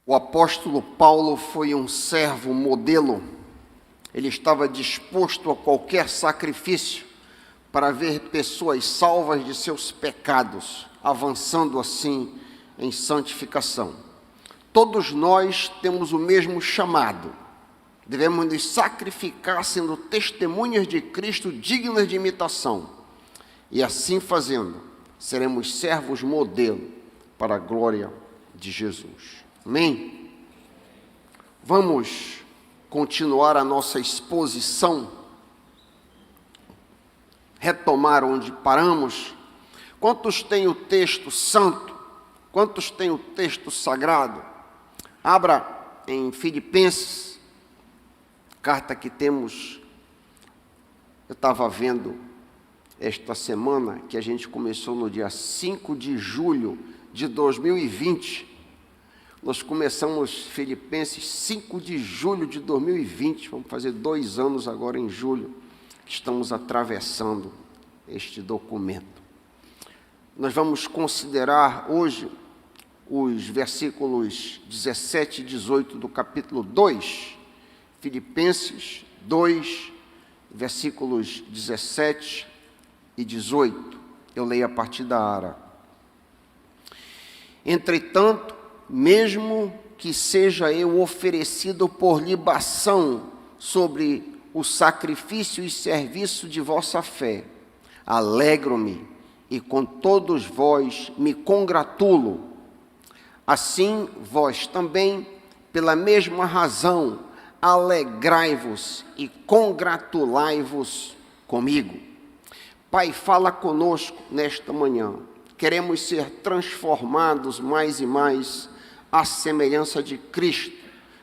O apóstolo Paulo foi um servo modelo. Ele estava disposto a qualquer sacrifício para ver pessoas salvas de seus pecados, avançando assim em santificação. Todos nós temos o mesmo chamado. Devemos nos sacrificar sendo testemunhas de Cristo dignas de imitação. E assim fazendo, seremos servos modelo para a glória de Jesus. Amém? Vamos continuar a nossa exposição, retomar onde paramos. Quantos têm o texto santo? Quantos têm o texto sagrado? Abra em Filipenses, carta que temos. Eu estava vendo esta semana que a gente começou no dia 5 de julho de 2020. Nós começamos Filipenses 5 de julho de 2020, vamos fazer 2 anos agora em julho, que estamos atravessando este documento. Nós vamos considerar hoje os versículos 17 e 18 do capítulo 2, Filipenses 2, versículos 17 e 18. Eu leio a partir da Ara. Entretanto, mesmo que seja eu oferecido por libação sobre o sacrifício e serviço de vossa fé, alegro-me e com todos vós me congratulo. Assim, vós também, pela mesma razão, alegrai-vos e congratulai-vos comigo. Pai, fala conosco nesta manhã. Queremos ser transformados mais e mais à semelhança de Cristo.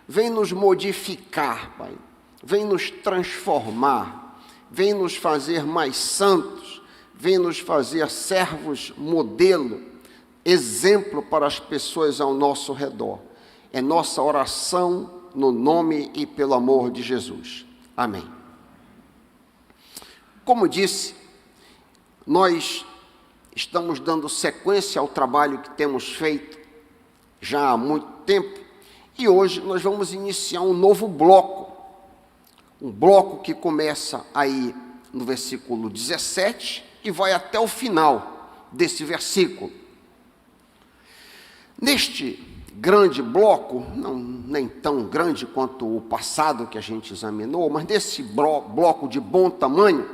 Vem nos modificar, Pai. Vem nos transformar. Vem nos fazer mais santos. Vem nos fazer servos modelo, exemplo para as pessoas ao nosso redor. É nossa oração no nome e pelo amor de Jesus. Amém. Como disse, nós estamos dando sequência ao trabalho que temos feito já há muito tempo, e hoje nós vamos iniciar um novo bloco, um bloco que começa aí no versículo 17 e vai até o final desse versículo. Neste grande bloco, não nem tão grande quanto o passado que a gente examinou, mas nesse bloco de bom tamanho,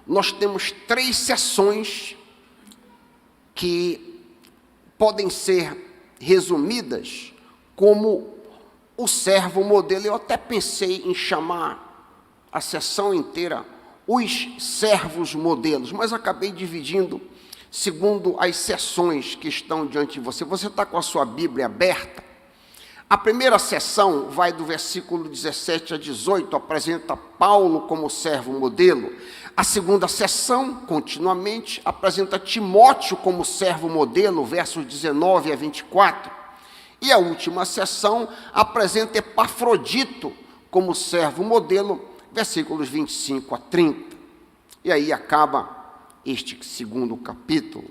nós temos 3 sessões que podem ser resumidas como o servo modelo. Eu até pensei em chamar a sessão inteira os servos modelos, mas acabei dividindo segundo as sessões que estão diante de você. Você está com a sua Bíblia aberta? A primeira sessão vai do versículo 17 a 18, apresenta Paulo como servo modelo. A segunda sessão, continuamente, apresenta Timóteo como servo modelo, versos 19 a 24. E a última sessão apresenta Epafrodito como servo modelo, versículos 25 a 30. E aí acaba este segundo capítulo.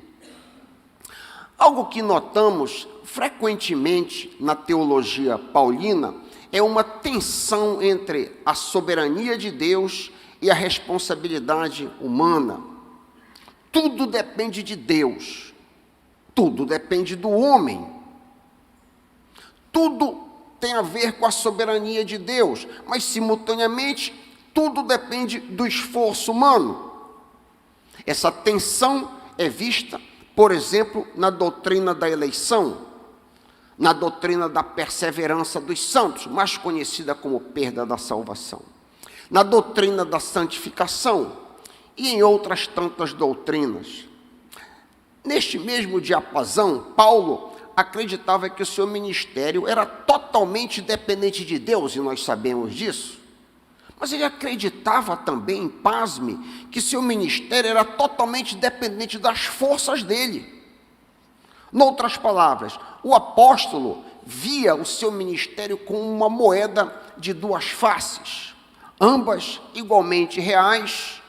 Algo que notamos frequentemente na teologia paulina é uma tensão entre a soberania de Deus e a responsabilidade humana. Tudo depende de Deus, tudo depende do homem, tudo tem a ver com a soberania de Deus, mas simultaneamente tudo depende do esforço humano. Essa tensão é vista, por exemplo, na doutrina da eleição, na doutrina da perseverança dos santos, mais conhecida como perda da salvação, na doutrina da santificação e em outras tantas doutrinas. Neste mesmo diapasão, Paulo acreditava que o seu ministério era totalmente dependente de Deus, e nós sabemos disso. Mas ele acreditava também, pasme, que seu ministério era totalmente dependente das forças dele. Noutras palavras, o apóstolo via o seu ministério como uma moeda de 2 faces, ambas igualmente reais,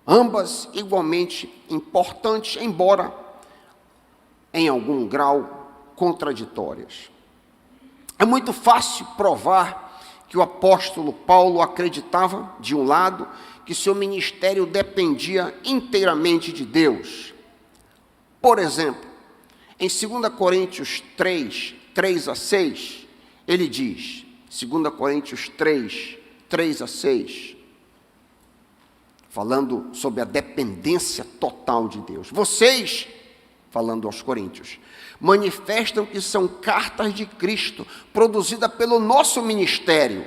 ambas igualmente importantes, embora em algum grau contraditórias. É muito fácil provar que o apóstolo Paulo acreditava, de um lado, que seu ministério dependia inteiramente de Deus. Por exemplo, em 2 Coríntios 3, 3-6, ele diz, 2 Coríntios 3, 3-6, falando sobre a dependência total de Deus. Vocês, falando aos coríntios, manifestam que são cartas de Cristo, produzida pelo nosso ministério,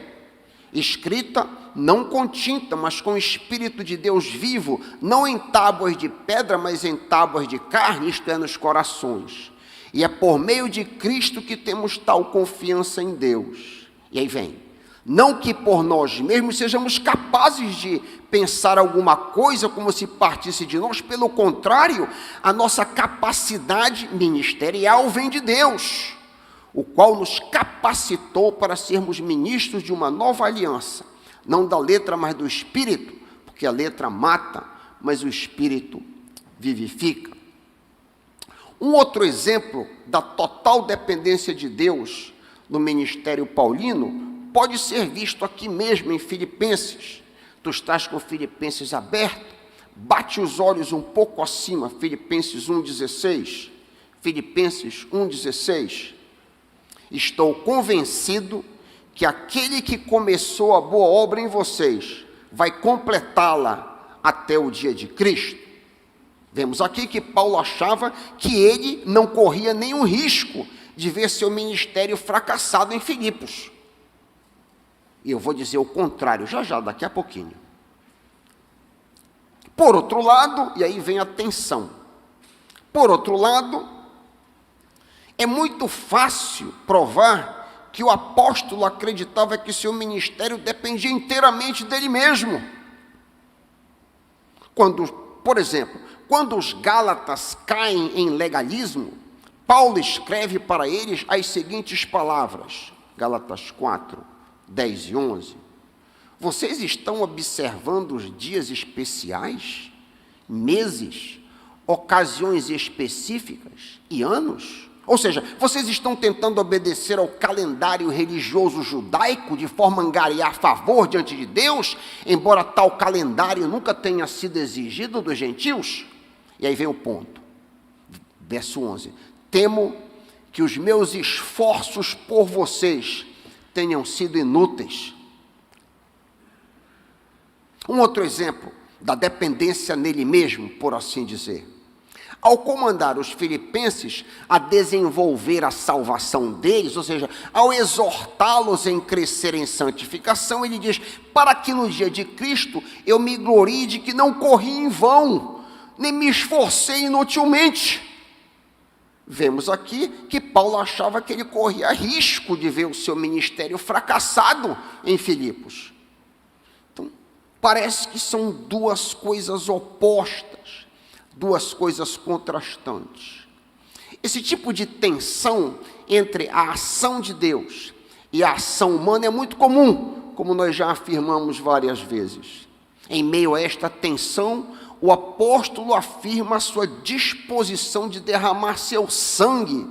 escrita não com tinta, mas com o Espírito de Deus vivo, não em tábuas de pedra, mas em tábuas de carne, isto é, nos corações. E é por meio de Cristo que temos tal confiança em Deus. E aí vem, não que por nós mesmos sejamos capazes de pensar alguma coisa como se partisse de nós, pelo contrário, a nossa capacidade ministerial vem de Deus, o qual nos capacitou para sermos ministros de uma nova aliança, não da letra, mas do Espírito, porque a letra mata, mas o Espírito vivifica. Um outro exemplo da total dependência de Deus no ministério paulino pode ser visto aqui mesmo em Filipenses. Tu estás com Filipenses aberto, bate os olhos um pouco acima, Filipenses 1,16. Filipenses 1,16. Estou convencido que aquele que começou a boa obra em vocês vai completá-la até o dia de Cristo. Vemos aqui que Paulo achava que ele não corria nenhum risco de ver seu ministério fracassado em Filipos. E eu vou dizer o contrário, já, daqui a pouquinho. Por outro lado, e aí vem a tensão. Por outro lado, é muito fácil provar que o apóstolo acreditava que seu ministério dependia inteiramente dele mesmo. Por exemplo, quando os Gálatas caem em legalismo, Paulo escreve para eles as seguintes palavras, Gálatas 4, 10 e 11. Vocês estão observando os dias especiais, meses, ocasiões específicas e anos? Ou seja, vocês estão tentando obedecer ao calendário religioso judaico de forma a angariar favor diante de Deus, embora tal calendário nunca tenha sido exigido dos gentios? E aí vem o ponto, verso 11. Temo que os meus esforços por vocês tenham sido inúteis. Um outro exemplo da dependência nele mesmo, por assim dizer. Ao comandar os filipenses a desenvolver a salvação deles, ou seja, ao exortá-los em crescer em santificação, ele diz, para que no dia de Cristo eu me glorie de que não corri em vão, nem me esforcei inutilmente. Vemos aqui que Paulo achava que ele corria risco de ver o seu ministério fracassado em Filipos. Então, parece que são duas coisas opostas, duas coisas contrastantes. Esse tipo de tensão entre a ação de Deus e a ação humana é muito comum, como nós já afirmamos várias vezes. Em meio a esta tensão, o apóstolo afirma a sua disposição de derramar seu sangue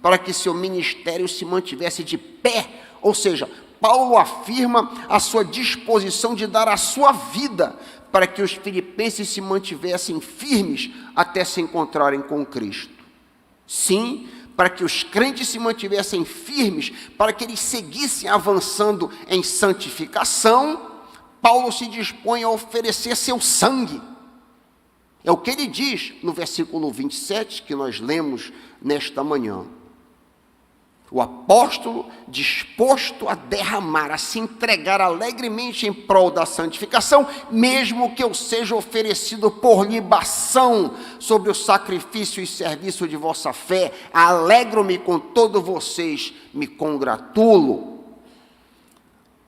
para que seu ministério se mantivesse de pé. Ou seja, Paulo afirma a sua disposição de dar a sua vida para que os filipenses se mantivessem firmes até se encontrarem com Cristo. Sim, para que os crentes se mantivessem firmes, para que eles seguissem avançando em santificação, Paulo se dispõe a oferecer seu sangue. É o que ele diz no versículo 27, que nós lemos nesta manhã. O apóstolo disposto a derramar, a se entregar alegremente em prol da santificação, mesmo que eu seja oferecido por libação sobre o sacrifício e serviço de vossa fé, alegro-me com todos vocês, me congratulo.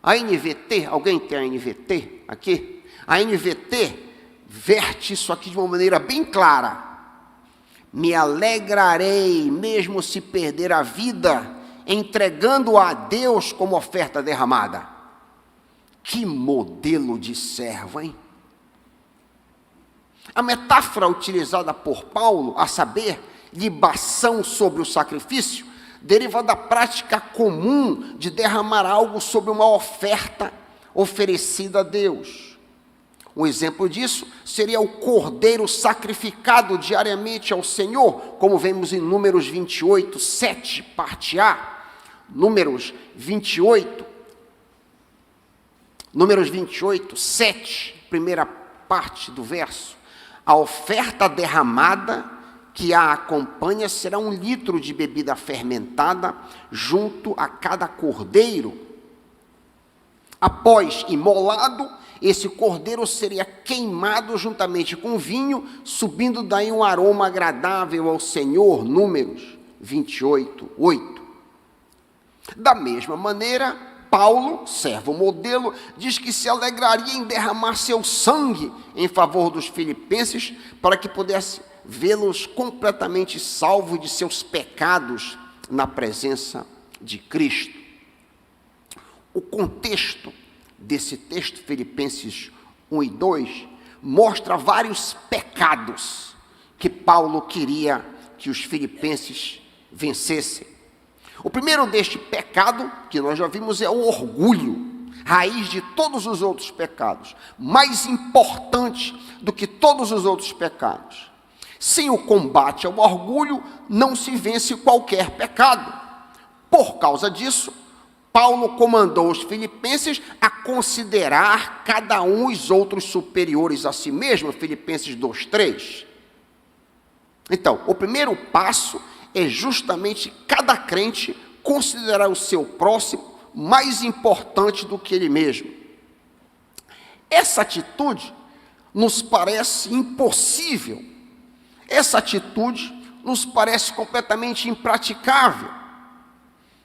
A NVT, alguém tem a NVT aqui? A NVT verte isso aqui de uma maneira bem clara. Me alegrarei, mesmo se perder a vida, entregando-a a Deus como oferta derramada. Que modelo de servo, hein? A metáfora utilizada por Paulo, a saber, libação sobre o sacrifício, deriva da prática comum de derramar algo sobre uma oferta oferecida a Deus. Um exemplo disso seria o cordeiro sacrificado diariamente ao Senhor, como vemos em Números 28, 7, parte A. Números 28, 7, primeira parte do verso. A oferta derramada que a acompanha será 1 litro de bebida fermentada junto a cada cordeiro. Após imolado, esse cordeiro seria queimado juntamente com vinho, subindo daí um aroma agradável ao Senhor. Números 28, 8. Da mesma maneira, Paulo, servo modelo, diz que se alegraria em derramar seu sangue em favor dos filipenses, para que pudesse vê-los completamente salvos de seus pecados na presença de Cristo. O contexto desse texto, Filipenses 1 e 2, mostra vários pecados que Paulo queria que os filipenses vencessem. O primeiro deste pecado, que nós já vimos, é o orgulho, raiz de todos os outros pecados, mais importante do que todos os outros pecados. Sem o combate ao orgulho, não se vence qualquer pecado. Por causa disso, Paulo comandou os filipenses a considerar cada um os outros superiores a si mesmo, Filipenses 2:3. Então, o primeiro passo é justamente cada crente considerar o seu próximo mais importante do que ele mesmo. Essa atitude nos parece impossível. Essa atitude nos parece completamente impraticável.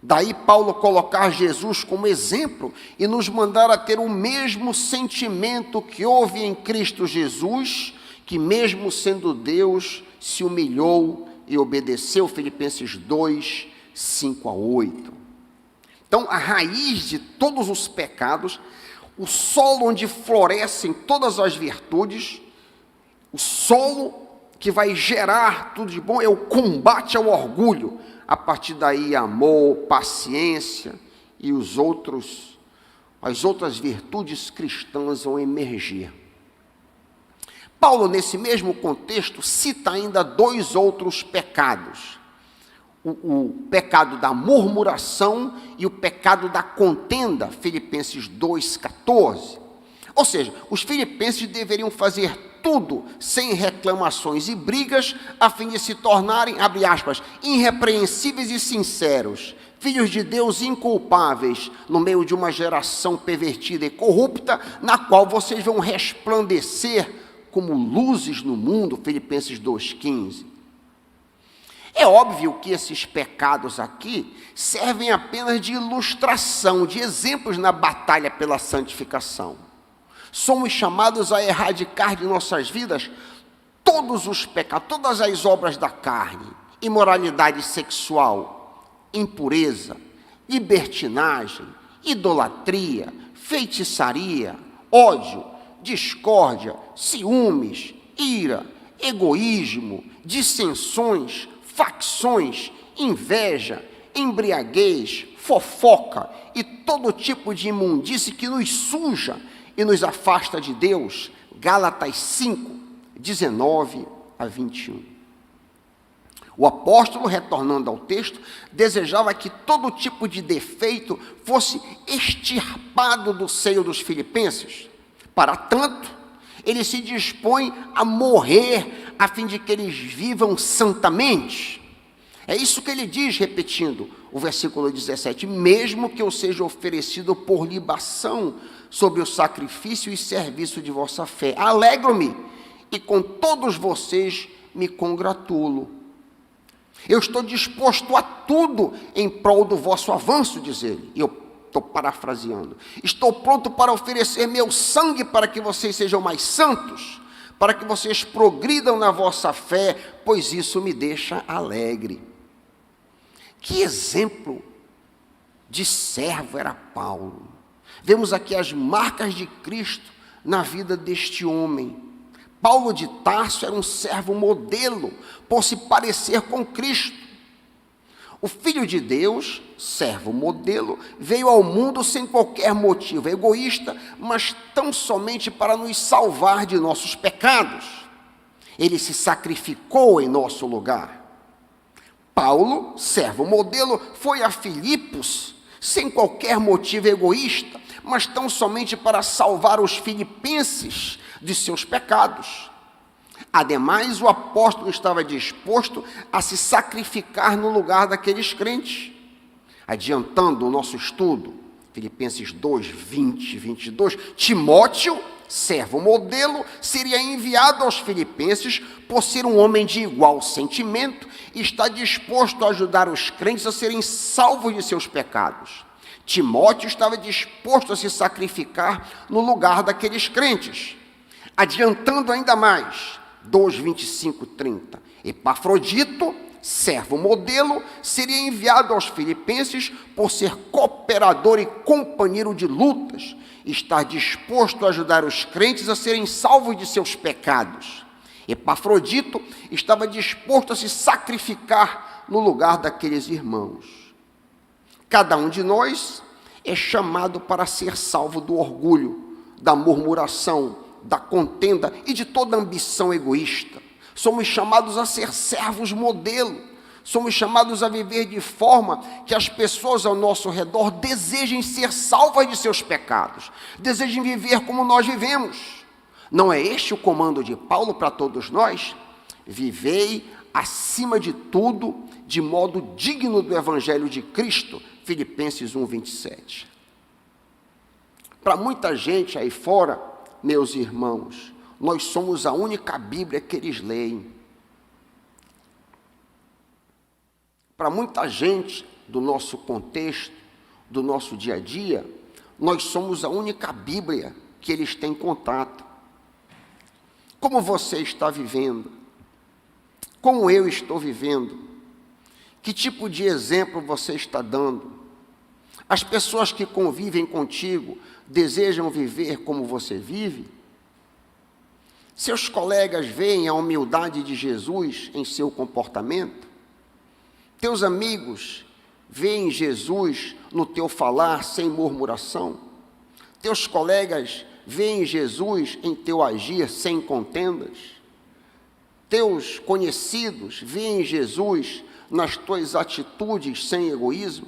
Daí Paulo colocar Jesus como exemplo e nos mandar a ter o mesmo sentimento que houve em Cristo Jesus, que mesmo sendo Deus, se humilhou e obedeceu. Filipenses 2, 5 a 8. Então, a raiz de todos os pecados, o solo onde florescem todas as virtudes, o solo que vai gerar tudo de bom é o combate ao orgulho. A partir daí, amor, paciência e as outras virtudes cristãs vão emergir. Paulo, nesse mesmo contexto, cita ainda 2 outros pecados. O pecado da murmuração e o pecado da contenda, Filipenses 2,14. Ou seja, os filipenses deveriam fazer tudo sem reclamações e brigas, a fim de se tornarem, abre aspas, irrepreensíveis e sinceros, filhos de Deus inculpáveis, no meio de uma geração pervertida e corrupta, na qual vocês vão resplandecer como luzes no mundo, Filipenses 2,15. É óbvio que esses pecados aqui servem apenas de ilustração, de exemplos na batalha pela santificação. Somos chamados a erradicar de nossas vidas todos os pecados, todas as obras da carne, imoralidade sexual, impureza, libertinagem, idolatria, feitiçaria, ódio, discórdia, ciúmes, ira, egoísmo, dissensões, facções, inveja, embriaguez, fofoca e todo tipo de imundície que nos suja e nos afasta de Deus. Gálatas 5, 19 a 21. O apóstolo, retornando ao texto, desejava que todo tipo de defeito fosse extirpado do seio dos filipenses. Para tanto, ele se dispõe a morrer a fim de que eles vivam santamente. É isso que ele diz, repetindo o versículo 17: mesmo que eu seja oferecido por libação sobre o sacrifício e serviço de vossa fé, alegro-me e com todos vocês me congratulo. Eu estou disposto a tudo em prol do vosso avanço, diz ele. E eu estou parafraseando. Estou pronto para oferecer meu sangue para que vocês sejam mais santos, para que vocês progridam na vossa fé, pois isso me deixa alegre. Que exemplo de servo era Paulo. Vemos aqui as marcas de Cristo na vida deste homem. Paulo de Tarso era um servo modelo, por se parecer com Cristo. O Filho de Deus, servo modelo, veio ao mundo sem qualquer motivo egoísta, mas tão somente para nos salvar de nossos pecados. Ele se sacrificou em nosso lugar. Paulo, servo modelo, foi a Filipos sem qualquer motivo egoísta, mas tão somente para salvar os filipenses de seus pecados. Ademais, o apóstolo estava disposto a se sacrificar no lugar daqueles crentes. Adiantando o nosso estudo, Filipenses 2, 20 e 22, Timóteo, servo modelo, seria enviado aos filipenses por ser um homem de igual sentimento e está disposto a ajudar os crentes a serem salvos de seus pecados. Timóteo estava disposto a se sacrificar no lugar daqueles crentes. Adiantando ainda mais, 2, 25, 30. Epafrodito, servo modelo, seria enviado aos filipenses por ser cooperador e companheiro de lutas, estar disposto a ajudar os crentes a serem salvos de seus pecados. Epafrodito estava disposto a se sacrificar no lugar daqueles irmãos. Cada um de nós é chamado para ser salvo do orgulho, da murmuração, da contenda e de toda ambição egoísta. Somos chamados a ser servos modelo. Somos chamados a viver de forma que as pessoas ao nosso redor desejem ser salvas de seus pecados, desejem viver como nós vivemos. Não é este o comando de Paulo para todos nós? Vivei, acima de tudo, de modo digno do Evangelho de Cristo, Filipenses 1, 27. Para muita gente aí fora, meus irmãos, nós somos a única Bíblia que eles leem. Para muita gente do nosso contexto, do nosso dia a dia, nós somos a única Bíblia que eles têm contato. Como você está vivendo? Como eu estou vivendo? Que tipo de exemplo você está dando? As pessoas que convivem contigo desejam viver como você vive? Seus colegas veem a humildade de Jesus em seu comportamento? Teus amigos veem Jesus no teu falar sem murmuração? Teus colegas veem Jesus em teu agir sem contendas? Teus conhecidos veem Jesus nas tuas atitudes sem egoísmo?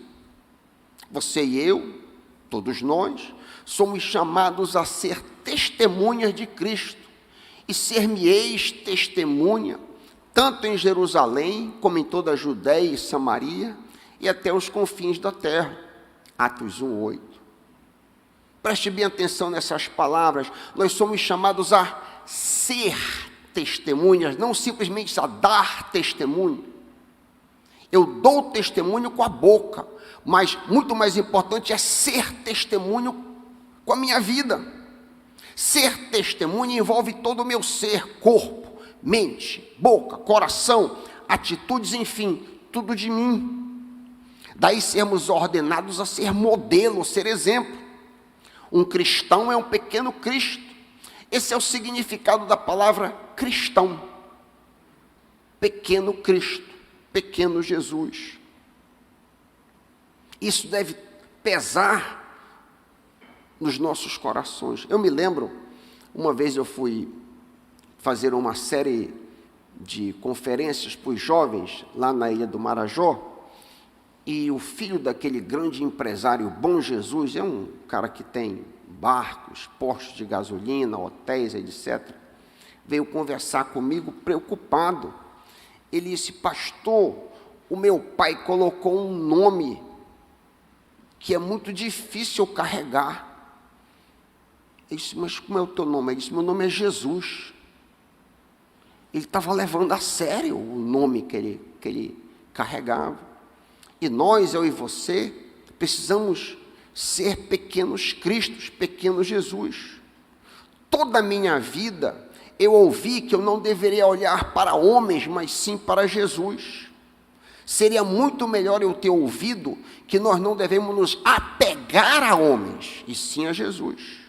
Você e eu, todos nós, somos chamados a ser testemunhas de Cristo. E ser-me-eis testemunha, tanto em Jerusalém, como em toda a Judéia e Samaria, e até os confins da terra. Atos 1, 8. Preste bem atenção nessas palavras. Nós somos chamados a ser testemunhas, não simplesmente a dar testemunho. Eu dou testemunho com a boca, mas muito mais importante é ser testemunho com a minha vida. Ser testemunha envolve todo o meu ser, corpo, mente, boca, coração, atitudes, enfim, tudo de mim. Daí sermos ordenados a ser modelo, ser exemplo. Um cristão é um pequeno Cristo. Esse é o significado da palavra cristão. Pequeno Cristo, pequeno Jesus. Isso deve pesar nos nossos corações. Eu me lembro, uma vez eu fui fazer uma série de conferências para os jovens lá na Ilha do Marajó, e o filho daquele grande empresário Bom Jesus, é um cara que tem barcos, postos de gasolina, hotéis, etc., veio conversar comigo preocupado. Ele disse: pastor, o meu pai colocou um nome que é muito difícil carregar. Eu disse: mas como é o teu nome? Ele disse: meu nome é Jesus. Ele estava levando a sério o nome que ele carregava. E nós, eu e você, precisamos ser pequenos Cristos, pequenos Jesus. Toda a minha vida, eu ouvi que eu não deveria olhar para homens, mas sim para Jesus. Seria muito melhor eu ter ouvido que nós não devemos nos apegar a homens, e sim a Jesus.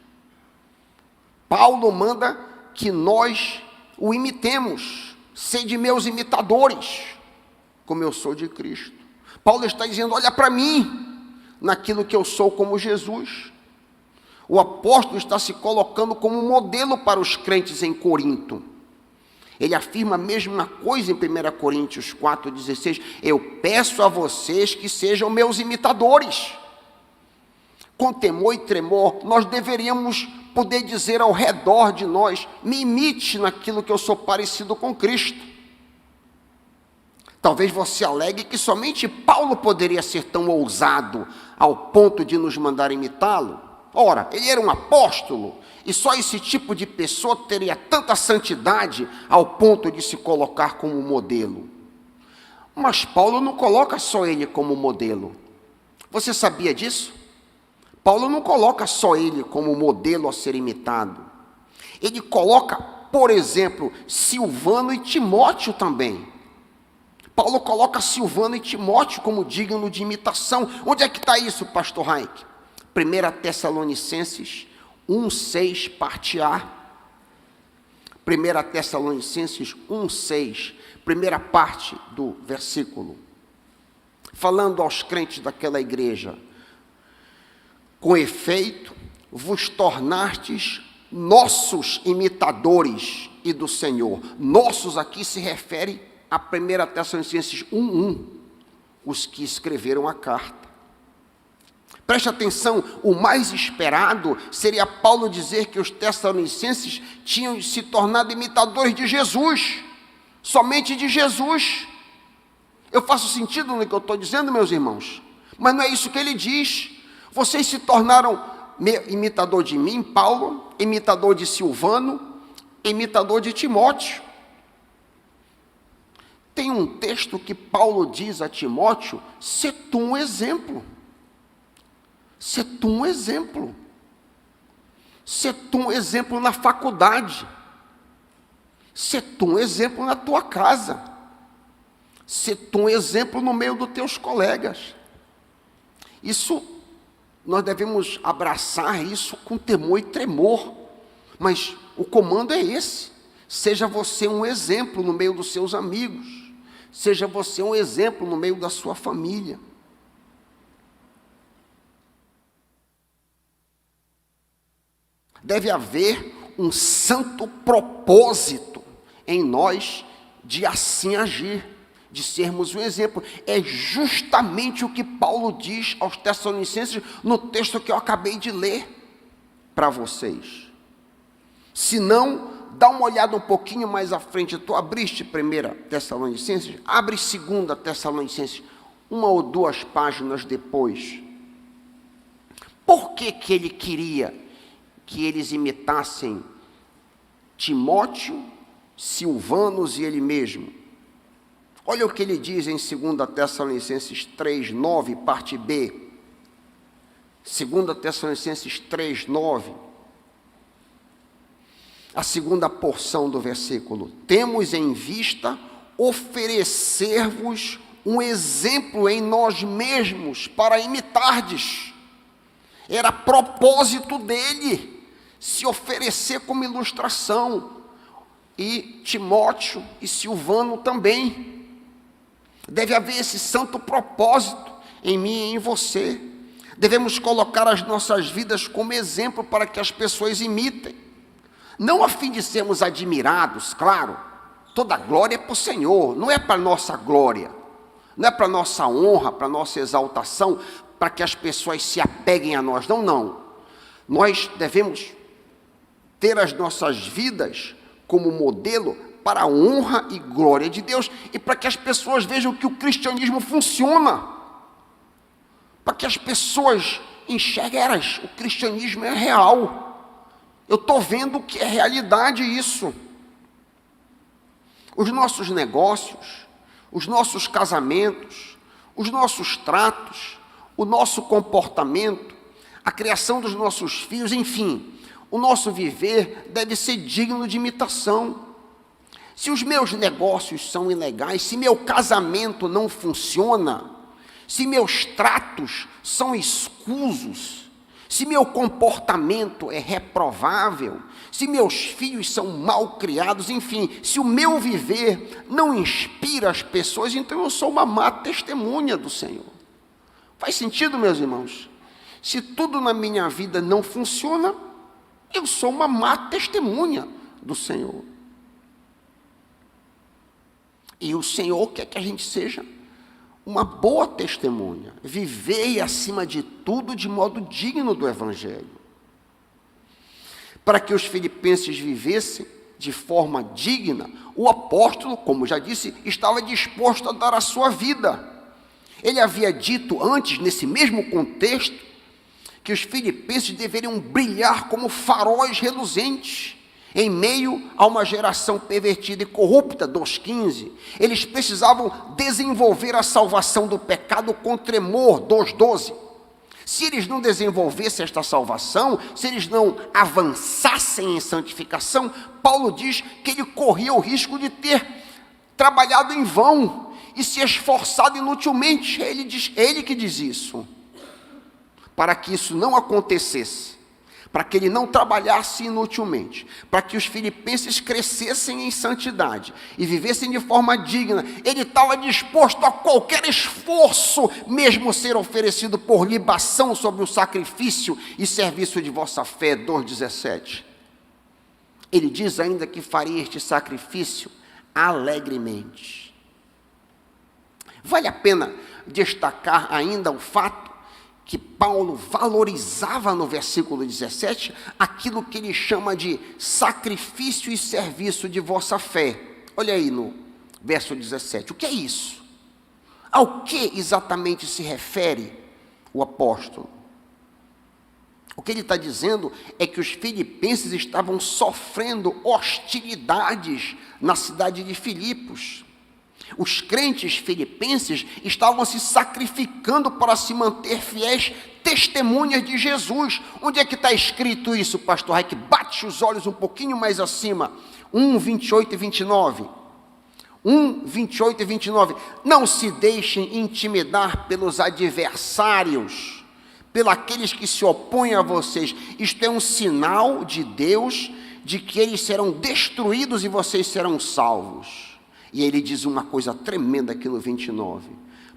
Paulo manda que nós o imitemos. Sede meus imitadores, como eu sou de Cristo. Paulo está dizendo: olha para mim, naquilo que eu sou como Jesus. O apóstolo está se colocando como modelo para os crentes em Corinto. Ele afirma a mesma coisa em 1 Coríntios 4,16. Eu peço a vocês que sejam meus imitadores. Com temor e tremor, nós deveríamos poder dizer ao redor de nós: me imite naquilo que eu sou parecido com Cristo. Talvez você alegue que somente Paulo poderia ser tão ousado ao ponto de nos mandar imitá-lo. Ora, ele era um apóstolo, e só esse tipo de pessoa teria tanta santidade ao ponto de se colocar como modelo. Mas Paulo não coloca só ele como modelo. Você sabia disso? Paulo não coloca só ele como modelo a ser imitado. Ele coloca, por exemplo, Silvano e Timóteo também. Paulo coloca Silvano e Timóteo como digno de imitação. Onde é que está isso, pastor Raik? 1 Tessalonicenses 1,6, parte A. 1 Tessalonicenses 1,6, primeira parte do versículo. Falando aos crentes daquela igreja: com efeito, vos tornastes nossos imitadores e do Senhor. Nossos aqui se refere a 1 Tessalonicenses 1,1, os que escreveram a carta. Preste atenção, o mais esperado seria Paulo dizer que os tessalonicenses tinham se tornado imitadores de Jesus, somente de Jesus. Eu faço sentido no que eu estou dizendo, meus irmãos? Mas não é isso que ele diz. Vocês se tornaram imitador de mim, Paulo, imitador de Silvano, imitador de Timóteo. Tem um texto que Paulo diz a Timóteo: se tu um exemplo. Se tu um exemplo. Se tu um exemplo na faculdade. Se tu um exemplo na tua casa. Se tu um exemplo no meio dos teus colegas. Isso, nós devemos abraçar isso com temor e tremor. Mas o comando é esse: seja você um exemplo no meio dos seus amigos. Seja você um exemplo no meio da sua família. Deve haver um santo propósito em nós de assim agir, de sermos um exemplo. É justamente o que Paulo diz aos Tessalonicenses no texto que eu acabei de ler para vocês. Se não, dá uma olhada um pouquinho mais à frente. Tu abriste 1 Tessalonicenses? Abre 2 Tessalonicenses, uma ou duas páginas depois. Por que que ele queria que eles imitassem Timóteo, Silvanos e ele mesmo? Olha o que ele diz em 2 Tessalonicenses 3,9, parte B. 2 Tessalonicenses 3,9. A segunda porção do versículo: temos em vista oferecer-vos um exemplo em nós mesmos para imitardes. Era propósito dele se oferecer como ilustração, e Timóteo e Silvano também. Deve haver esse santo propósito em mim e em você. Devemos colocar as nossas vidas como exemplo para que as pessoas imitem, não a fim de sermos admirados, claro. Toda glória é para o Senhor, não é para nossa glória, não é para nossa honra, para nossa exaltação, para que as pessoas se apeguem a nós, não. Nós devemos ter as nossas vidas como modelo para a honra e glória de Deus, e para que as pessoas vejam que o cristianismo funciona, para que as pessoas enxerguem: o cristianismo é real, eu estou vendo que é realidade isso. Os nossos negócios, os nossos casamentos, os nossos tratos, o nosso comportamento, a criação dos nossos filhos, enfim, o nosso viver deve ser digno de imitação. Se os meus negócios são ilegais, se meu casamento não funciona, se meus tratos são escusos, se meu comportamento é reprovável, se meus filhos são mal criados, enfim, se o meu viver não inspira as pessoas, então eu sou uma má testemunha do Senhor. Faz sentido, meus irmãos? Se tudo na minha vida não funciona, eu sou uma má testemunha do Senhor. E o Senhor quer que a gente seja uma boa testemunha. Vivei acima de tudo de modo digno do Evangelho. Para que os filipenses vivessem de forma digna, o apóstolo, como já disse, estava disposto a dar a sua vida. Ele havia dito antes, nesse mesmo contexto, que os filipenses deveriam brilhar como faróis reluzentes, em meio a uma geração pervertida e corrupta, 2,15. Eles precisavam desenvolver a salvação do pecado com tremor, 2,12. Se eles não desenvolvessem esta salvação, se eles não avançassem em santificação, Paulo diz que ele corria o risco de ter trabalhado em vão e se esforçado inutilmente. Ele que diz isso. Para que isso não acontecesse, para que ele não trabalhasse inutilmente, para que os filipenses crescessem em santidade e vivessem de forma digna, ele estava disposto a qualquer esforço, mesmo ser oferecido por libação sobre o sacrifício e serviço de vossa fé, 2,17. Ele diz ainda que faria este sacrifício alegremente. Vale a pena destacar ainda o fato que Paulo valorizava no versículo 17, aquilo que ele chama de sacrifício e serviço de vossa fé. Olha aí no verso 17, o que é isso? Ao que exatamente se refere o apóstolo? O que ele está dizendo é que os filipenses estavam sofrendo hostilidades na cidade de Filipos. Os crentes filipenses estavam se sacrificando para se manter fiéis testemunhas de Jesus. Onde é que está escrito isso, pastor Raik? Bate os olhos um pouquinho mais acima. 1:28 e 29. 1:28 e 29. Não se deixem intimidar pelos adversários, pelos que se opõem a vocês. Isto é um sinal de Deus, de que eles serão destruídos e vocês serão salvos. E ele diz uma coisa tremenda aqui no 29.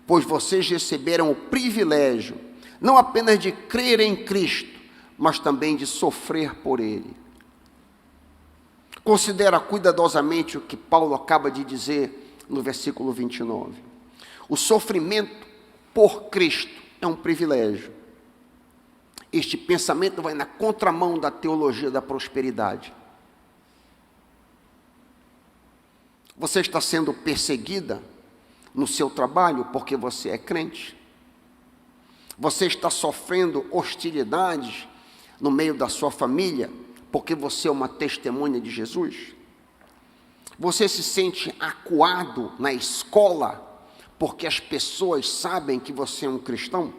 Pois vocês receberam o privilégio, não apenas de crer em Cristo, mas também de sofrer por Ele. Considera cuidadosamente o que Paulo acaba de dizer no versículo 29. O sofrimento por Cristo é um privilégio. Este pensamento vai na contramão da teologia da prosperidade. Você está sendo perseguida no seu trabalho porque você é crente? Você está sofrendo hostilidades no meio da sua família porque você é uma testemunha de Jesus? Você se sente acuado na escola porque as pessoas sabem que você é um cristão?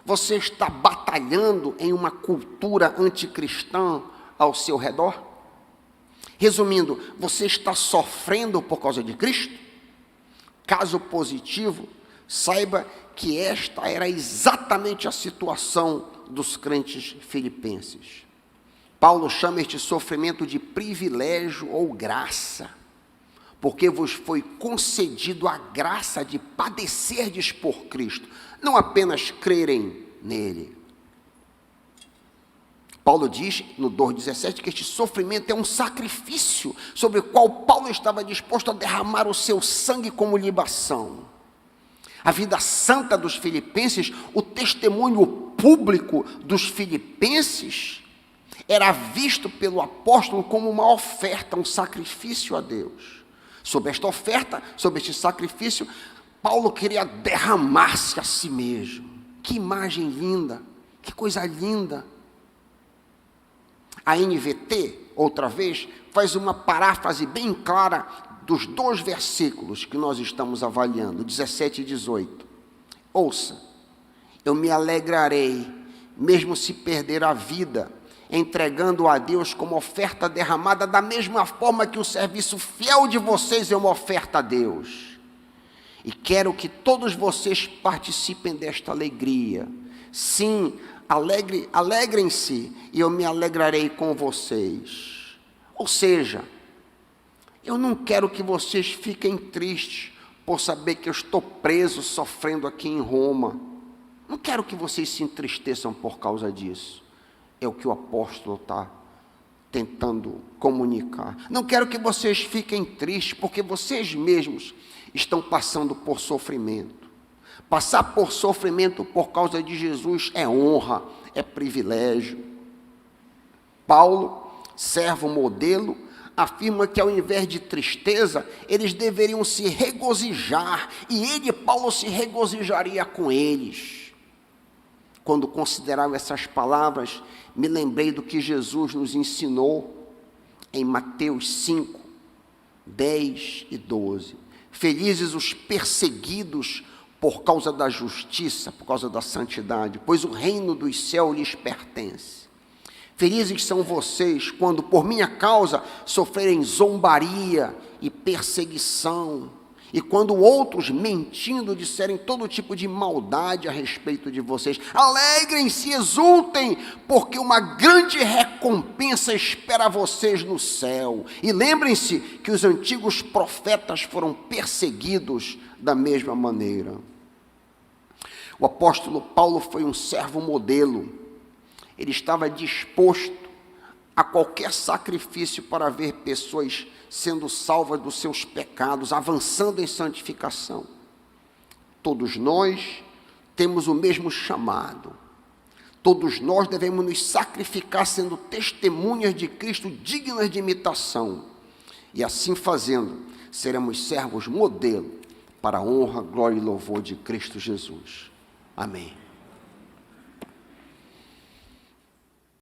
Você está batalhando em uma cultura anticristã ao seu redor? Resumindo, você está sofrendo por causa de Cristo? Caso positivo, saiba que esta era exatamente a situação dos crentes filipenses. Paulo chama este sofrimento de privilégio ou graça, porque vos foi concedido a graça de padecerdes por Cristo, não apenas crerem nele. Paulo diz no 2,17 que este sofrimento é um sacrifício sobre o qual Paulo estava disposto a derramar o seu sangue como libação. A vida santa dos filipenses, o testemunho público dos filipenses, era visto pelo apóstolo como uma oferta, um sacrifício a Deus. Sobre esta oferta, sobre este sacrifício, Paulo queria derramar-se a si mesmo. Que imagem linda, que coisa linda. A NVT, outra vez, faz uma paráfrase bem clara dos 2 versículos que nós estamos avaliando, 17 e 18. Ouça: eu me alegrarei, mesmo se perder a vida, entregando a Deus como oferta derramada, da mesma forma que o serviço fiel de vocês é uma oferta a Deus. E quero que todos vocês participem desta alegria. Sim, alegrem-se e eu me alegrarei com vocês. Ou seja, eu não quero que vocês fiquem tristes por saber que eu estou preso, sofrendo aqui em Roma. Não quero que vocês se entristeçam por causa disso. É o que o apóstolo está tentando comunicar. Não quero que vocês fiquem tristes, porque vocês mesmos estão passando por sofrimento. Passar por sofrimento por causa de Jesus é honra, é privilégio. Paulo, servo modelo, afirma que ao invés de tristeza, eles deveriam se regozijar, e ele, Paulo, se regozijaria com eles. Quando considerava essas palavras, me lembrei do que Jesus nos ensinou em Mateus 5, 10 e 12. Felizes os perseguidos por causa da justiça, por causa da santidade, pois o reino dos céus lhes pertence. Felizes são vocês quando por minha causa sofrerem zombaria e perseguição, e quando outros, mentindo, disserem todo tipo de maldade a respeito de vocês. Alegrem-se, exultem, porque uma grande recompensa espera vocês no céu. E lembrem-se que os antigos profetas foram perseguidos da mesma maneira. O apóstolo Paulo foi um servo modelo. Ele estava disposto a qualquer sacrifício para ver pessoas sendo salvas dos seus pecados, avançando em santificação. Todos nós temos o mesmo chamado. Todos nós devemos nos sacrificar sendo testemunhas de Cristo dignas de imitação. E assim fazendo, seremos servos modelo para a honra, glória e louvor de Cristo Jesus. Amém.